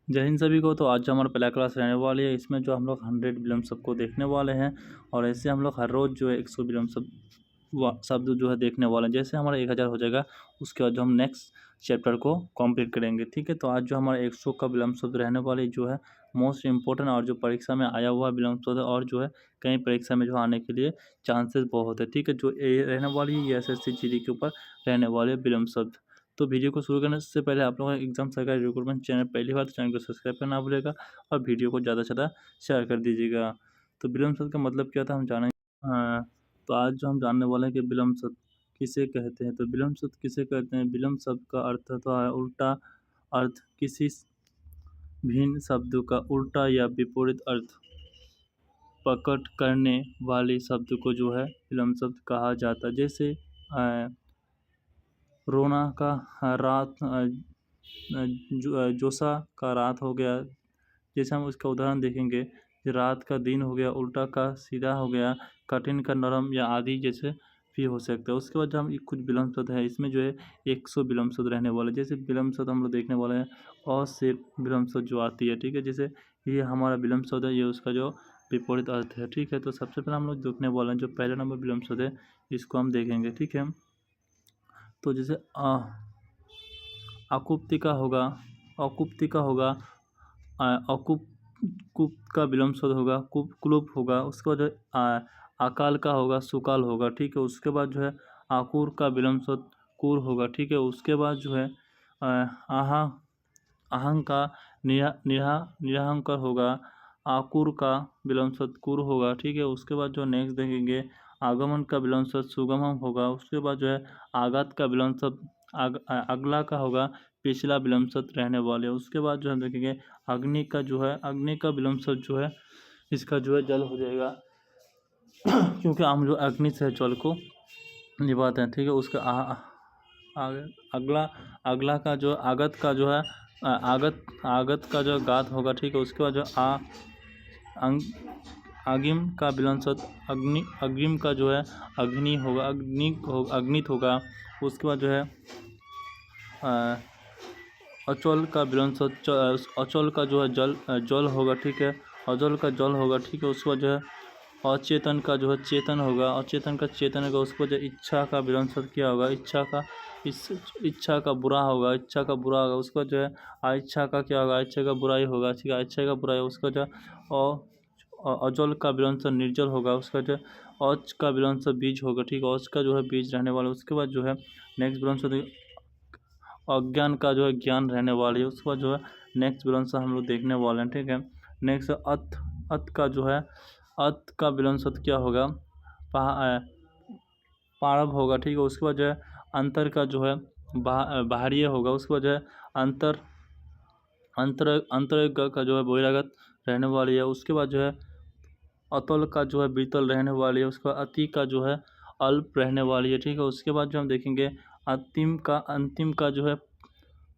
जय हिंद सभी को। तो आज जो हमारा पहला क्लास रहने वाली है, इसमें जो हम लोग 100 विलोम शब्द को देखने वाले हैं और ऐसे हम लोग हर रोज़ जो है 100 विलोम शब्द जो है देखने वाले हैं। जैसे हमारा 1000 हो जाएगा, उसके बाद जो हम नेक्स्ट चैप्टर को कंप्लीट करेंगे। ठीक है, तो आज जो हमारा 100 का विलोम शब्द रहने वाले जो है मोस्ट इम्पोर्टेंट और जो परीक्षा में आया हुआ विलोम शब्द है और जो है कई परीक्षा में जो आने के लिए चांसेस बहुत है। ठीक है, जो ये रहने वाली है ये SSC GD के ऊपर रहने वाले विलोम शब्द। तो वीडियो को शुरू करने से पहले आप लोगों का एग्जाम सरकारी रिक्रूटमेंट चैनल पहली बार, तो चैनल को सब्सक्राइब करना भूलेगा और वीडियो को ज़्यादा से ज़्यादा शेयर कर दीजिएगा। तो विलोम शब्द का मतलब क्या था हम जानेंगे। तो आज जो हम जानने वाले हैं कि विलोम शब्द किसे कहते हैं। तो विलोम शब्द किसे कहते हैं? विलोम शब्द का अर्थ होता है उल्टा अर्थ, किसी भिन्न शब्द का उल्टा या विपरीत अर्थ प्रकट करने वाले शब्द को जो है विलोम शब्द कहा जाता है। जैसे रोना का रात, जोसा का रात हो गया। जैसे हम उसका उदाहरण देखेंगे, रात का दिन हो गया, उल्टा का सीधा हो गया, कठिन का नरम या आदि जैसे भी हो सकता है। उसके बाद जो हम कुछ विलोम शब्द है, इसमें जो है 100 विलोम शब्द रहने वाले। जैसे विलोम शब्द हम लोग देखने वाले हैं अ से विलोम शब्द जो आती है। ठीक है, जैसे ये हमारा विलोम शब्द है, ये उसका जो विपरीत अर्थ है। ठीक है, तो सबसे पहले हम लोग देखने वाले हैं जो पहले नंबर विलोम शब्द है, इसको हम देखेंगे। ठीक है, तो जैसे अकुप्तिका होगा, अकुप्तिका होगा, अकुप कुप का विलोम शब्द होगा कुलूप होगा। उसके बाद जो है अकाल का होगा सुकाल होगा। ठीक है, उसके बाद जो है आकुर का विलोम शब्द कुर होगा। ठीक है, उसके बाद जो है आहा आहंग का निरहंकर होगा, आकुर का विलोम शब्द कुर होगा। ठीक है, उसके बाद जो नेक्स्ट देखेंगे आगमन का विलोम शब्द सुगमम होगा। उसके बाद जो है आघात का विलोम शब्द अगला का होगा पिछला विलोम शब्द रहने वाले। उसके बाद जो हम देखेंगे अग्नि का जो है अग्नि का विलोम शब्द जो है इसका जो है जल हो जाएगा क्योंकि हम जो अग्नि से जल को निभाते हैं। ठीक है, उसका अगला का जो आगत का जो है आगत का जो गात होगा। ठीक है, उसके बाद जो अगिम का विलोम शब्द अग्निम का जो है अग्नि होगा, अग्नित होगा। उसके बाद जो है अचल का विलोम शब्द अचल का जो है जल होगा। ठीक है, अजल का जल होगा। ठीक है, उसके बाद जो है अचेतन का जो है चेतन होगा, अचेतन का चेतन होगा। उसके बाद जो इच्छा का विलोम शब्द क्या होगा? इच्छा का बुरा होगा, इच्छा का बुरा होगा। उसके बाद जो है अइच्छा का क्या होगा? इच्छा का बुराई होगा। ठीक है, इच्छा का बुराई। उसका जो अजल का विलोम शब्द निर्जल होगा। उसका जो औच का विलोम शब्द बीज होगा। ठीक है, औच का जो है बीज रहने वाला। उसके बाद जो है नेक्स्ट विलोम शब्द अज्ञान का जो है ज्ञान रहने वाली है। उसके बाद जो है नेक्स्ट विलोम शब्द हम लोग देखने वाले हैं। ठीक है, नेक्स्ट अत का जो है अत का विलोम शब्द क्या होगा? पारव होगा। ठीक है, उसके बाद जो है अंतर का जो है बाहरीय होगा। उसके बाद जो है अंतर का जो है बहिरागत रहने वाली है। उसके बाद जो है अतल का जो है बीतल रहने वाली है। उसके बाद अति का जो है अल्प रहने वाली है। ठीक है, उसके बाद जो हम देखेंगे अंतिम का जो है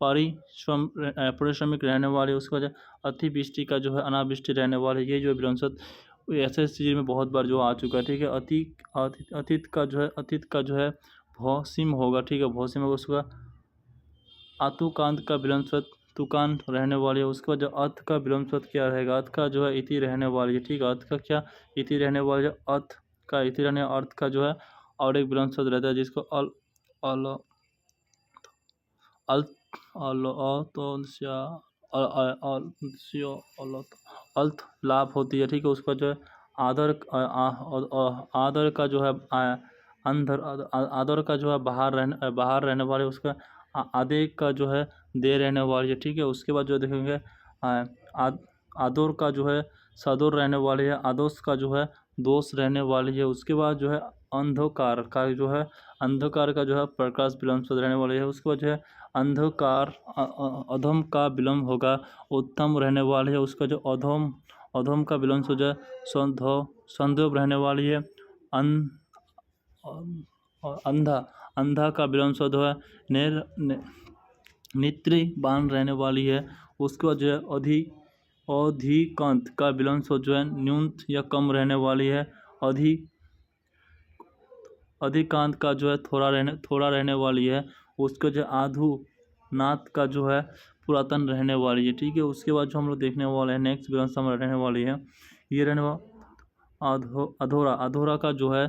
परिश्रमिक रहने वाली है। उसके बाद अतिवृष्टि का जो है अनावृष्टि रहने वाली है। ये जो विलोम शब्द SSC में बहुत बार जो आ चुका है। ठीक है, अतीत का जो है भौसिम होगा। ठीक है, भौसिम होगा। उसका आतुकांत का विलोम शब्द तुकान रहने वाली है। उसके बाद जो अर्थ का विलोम शब्द क्या रहेगा? अर्थ का जो है इति रहने वाली है। ठीक है, अर्थ का क्या इति रहने वाली है? अर्थ का इति रहने, अर्थ का जो है और एक विलोम शब्द रहता है जिसको अर्थ लाभ होती है। ठीक है, उसका जो है आदर का जो है आदर का जो है बाहर रहने वाले। उसका आदे का जो है दे रहने वाली है। ठीक है, उसके बाद जो देखेंगे आदोर का जो है सदोर रहने वाली है। आदोस का जो है दोष रहने वाली है। उसके बाद जो है अंधकार का जो है प्रकाश विलोम शब्द रहने वाली है। उसके बाद जो है अंधकार अधम का विलोम होगा उत्तम रहने वाली है। उसका जो अधम का विलोम शब्द है संधोव रहने वाली है। अंधा का विलोम शब्द है नेत्रिबान रहने वाली है। उसके बाद जो है अधिकांत का विलोम शब्द जो है न्यूनत या कम रहने वाली है। अधिकांत का जो है थोड़ा रहने वाली है। उसके जो आधु नाथ का जो है पुरातन रहने वाली है, ठीक है। उसके बाद जो हम लोग देखने वाले हैं नेक्स्ट विलंस हमारा रहने वाली है, ये रहने अधोरा। अधोरा का जो है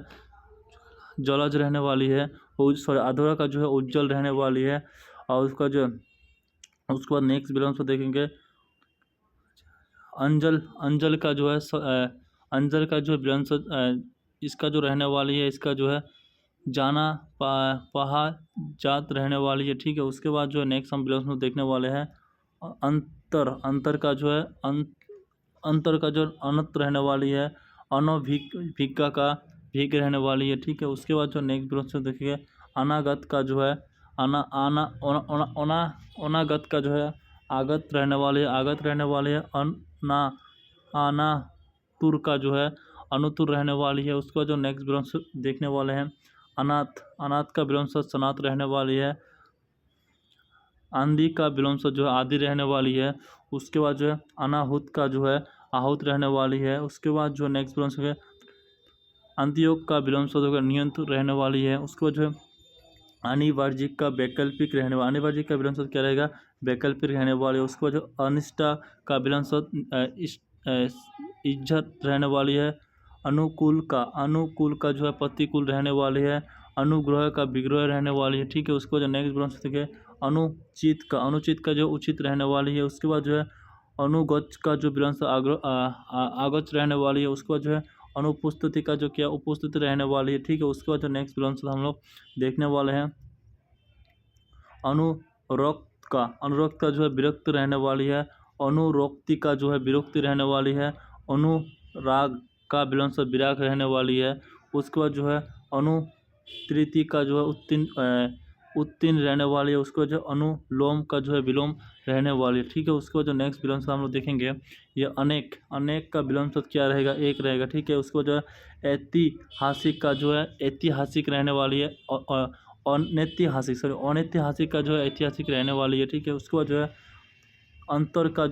जलज रहने वाली है, सॉरी अधोरा का जो है उज्जवल रहने वाली है। और उसका जो उसके बाद नेक्स्ट विलंस को देखेंगे अंजल। अंजल का जो है अंजल का जो विलंस इसका जो रहने वाली है, इसका जो है जाना पहा जात रहने वाली है, ठीक है। उसके बाद जो है नेक्स्ट हम विलंस में देखने वाले हैं अंतर। अंतर का जो है अंतर का जो अनंत रहने वाली है, भिक्का का भीग रहने वाली है, ठीक है। उसके बाद जो नेक्स्ट विलंस में देखिए अनागत का जो है अनागत का जो है आगत रहने वाली है, आगत रहने वाली है। आना तुर का जो है अनुतुर रहने वाली है। उसके बाद जो नेक्स्ट विलंस देखने वाले हैं अनाथ। अनाथ का विलंस सनात रहने वाली है। आंधी का विलंस जो है आदि रहने वाली है। उसके बाद जो है अनाहुत का जो है आहूत रहने वाली है। उसके बाद जो नेक्स्ट विलंस है अंत्योग का विलंस जो है नियंत्र रहने वाली है। उसके बाद जो है अनिवार्जिक का वैकल्पिक रहने वाला, अनिवार्जिक का विलंस क्या रहेगा वैकल्पिक रहने वाली है। उसके बाद जो अनिष्टा का विलंस इज्जत रहने वाली है। अनुकूल का जो है प्रतिकूल रहने वाली है। अनुग्रह का विग्रह रहने वाली है, ठीक है। उसके बाद जो नेक्स्ट विलंस देखिए अनुचित का जो उचित रहने वाली है। उसके बाद जो है अनुगच का जो विलंस आगच रहने वाली है। उसके बाद जो है अनुपस्थिति का जो क्या उपस्थिति रहने वाली है, ठीक है। उसके बाद जो नेक्स्ट विलंस हम लोग देखने वाले हैं अनुरक्त का जो है विरक्त रहने वाली है। अनुरोक्ति का जो है विरक्ति रहने वाली है। अनुराग का विलंस विराग रहने वाली है। उसके बाद जो है अनुतृति का जो है उत्तीर्ण रहने वाली है। उसके बाद जो अनुलोम का जो है विलोम रहने वाली है, ठीक है। उसके बाद जो नेक्स्ट विलंस हम लोग देखेंगे ये अनेक। अनेक का विलंस क्या रहेगा एक रहेगा, ठीक है। उसके बाद जो है ऐतिहासिक का जो है ऐतिहासिक रहने वाली है। अनैतिहासिक अनैतिहासिक का जो है ऐतिहासिक रहने वाली है, ठीक है। उसके बाद जो है अंतर का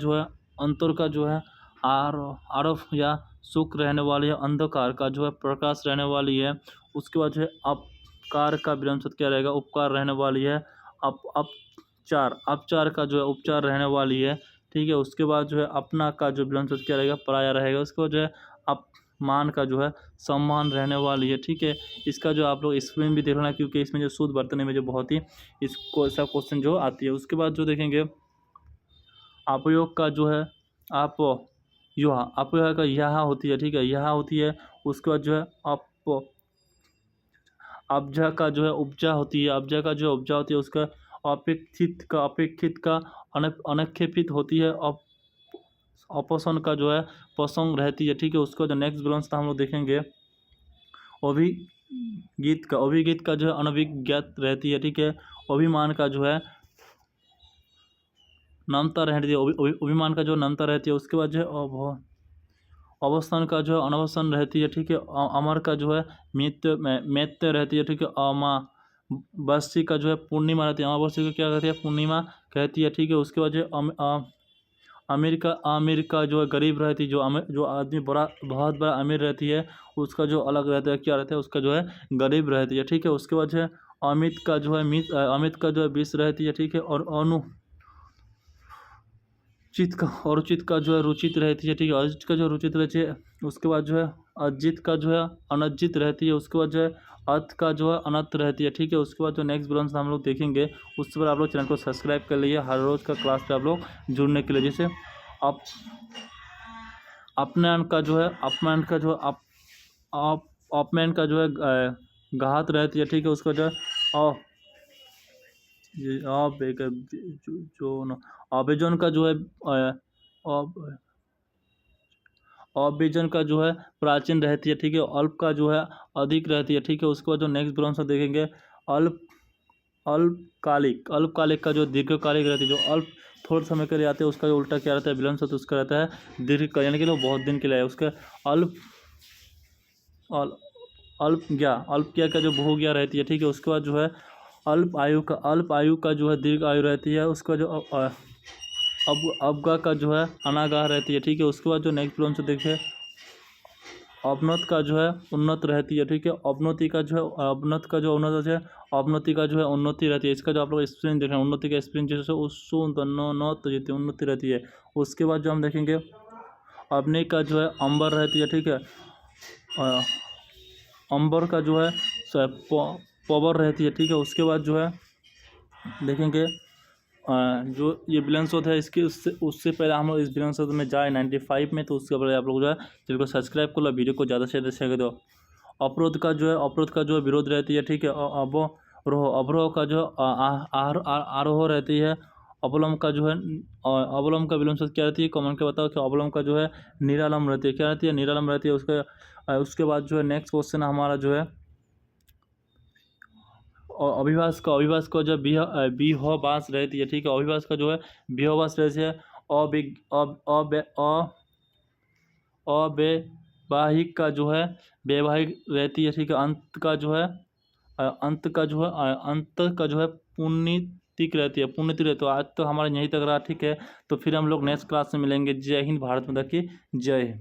जो है आरफ या सुख रहने वाली है। अंधकार का जो है प्रकाश रहने वाली है। उसके बाद जो है अपकार का विलंस क्या रहेगा उपकार रहने वाली है। अपचार का जो है उपचार रहने वाली है, ठीक है। उसके बाद जो है अपना का जो विलंस क्या रहेगा पराया रहेगा। उसके बाद जो है अपमान का जो है सम्मान रहने वाली है, ठीक है। इसका जो आप लोग स्क्रीन भी देख लेना क्योंकि इसमें जो शुद्ध बर्तने में जो बहुत ही इसको ऐसा क्वेश्चन जो आती है। उसके बाद जो देखेंगे अपयोग का जो है अपयोग का यहाँ होती है, ठीक है, यहाँ होती है। उसके बाद जो है अब्जा का जो है उपजा होती है, अब्जा का जो उपजा होती है उसका अपेक्षित का अनक्षेपित होती है। अपसन का जो है पसंग रहती है, ठीक है। उसका जो नेक्स्ट विलंस हम लोग देखेंगे अभिगीत का जो है अनभिज्ञात रहती है, ठीक है। अभिमान का जो है नमता रहती है, अभिमान का जो नमता रहती है। उसके बाद जो है अवस्थान का जो है अनवस्थान रहती है, ठीक है। अमर का जो है मैत्य रहती है, ठीक है। अमावस्या का जो है पूर्णिमा रहती है, अमावस्या को क्या कहती है पूर्णिमा कहती है, ठीक है। उसके बाद जो अमीर का जो है गरीब रहती है, जो आदमी बहुत बड़ा अमीर रहती है उसका जो अलग रहता है क्या रहता है उसका जो है गरीब रहती है, ठीक है। उसके बाद जो है अमित का जो है विष रहती है, ठीक है। और अरुचित का जो है रुचित रहती है, ठीक है। अजित का जो रुचित रहती है। उसके बाद जो है अजित का जो है अनजित रहती है। उसके बाद जो है अर्थ का जो है अनर्थ रहती है, ठीक है। उसके बाद जो नेक्स्ट विलंस हम लोग देखेंगे उससे पर आप लोग चैनल को सब्सक्राइब कर लीजिए हर रोज़ का क्लास पे आप लोग जुड़ने के लिए। जैसे अपमान का जो है अपमान का जो है घात रहती है, ठीक है। उसका जो है अबेजन का जो है अबेजन का जो है प्राचीन रहती है, ठीक है। अल्प का जो है अधिक रहती है, ठीक है। उसके बाद जो नेक्स्ट विलंस देखेंगे अल्पकालिक का जो दीर्घकालिक रहती है, जो अल्प थोड़े समय के लिए आते हैं उसका जो उल्टा क्या रहता है विलंस तो उसका रहता है दीर्घकाल, यानी कि वो बहुत दिन के लिए है। उसका अल्प क्या जो बहुज्ञा रहती है, ठीक है। उसके बाद जो है अल्प आयु का जो है दीर्घ आयु रहती है। उसका जो अवगा का जो है अनागाह रहती है, ठीक है। उसके बाद जो नेक्स्ट विलंस देखिए अवनत का जो है उन्नत रहती है, ठीक है। अवनति का जो है अवनत का जो उन्नत है, अवनति का जो है उन्नति रहती है। इसका जो आप लोग स्पेलिंग देख रहे हैं, उन्नति का स्पेलिंग जैसे उन्नत रहती है, उन्नति रहती है। उसके बाद जो हम देखेंगे अवनी का जो है अंबर रहती है, ठीक है। अंबर का जो है पवर रहती है, ठीक है। उसके बाद जो है देखेंगे जो ये विलन शोध है इसके उससे पहले हम लोग इस विलन शोध में जाए 95 में, तो उसके पहले आप लोग जो है चैनल को सब्सक्राइब कर लो, वीडियो को ज़्यादा से ज़्यादा शेयर कर दो। अवरोध का जो है विरोध रहती है, ठीक है। अवरोह का जो आरोह रहती है। अवलंब का जो है अवलंब का विलोम शब्द क्या रहती है, कमेंट के बताओ कि अवलंब का जो है निरालंब रहती है, क्या रहती है, निरालंब रहती है। उसके बाद जो है नेक्स्ट क्वेश्चन हमारा जो है अभिभाष का जो विहोवास रहती है, ठीक है। अभिभाष का जो है विहोवास रहती है। अवैवाहिक का जो है वैवाहिक रहती है, ठीक है। अंत का जो है पुण्यतिक रहती है, पुण्यतिक रहती है। तो आज तो हमारा यहीं तक रहा, ठीक है। तो फिर हम लोग नेक्स्ट क्लास में मिलेंगे। जय हिंद, भारत माता की जय।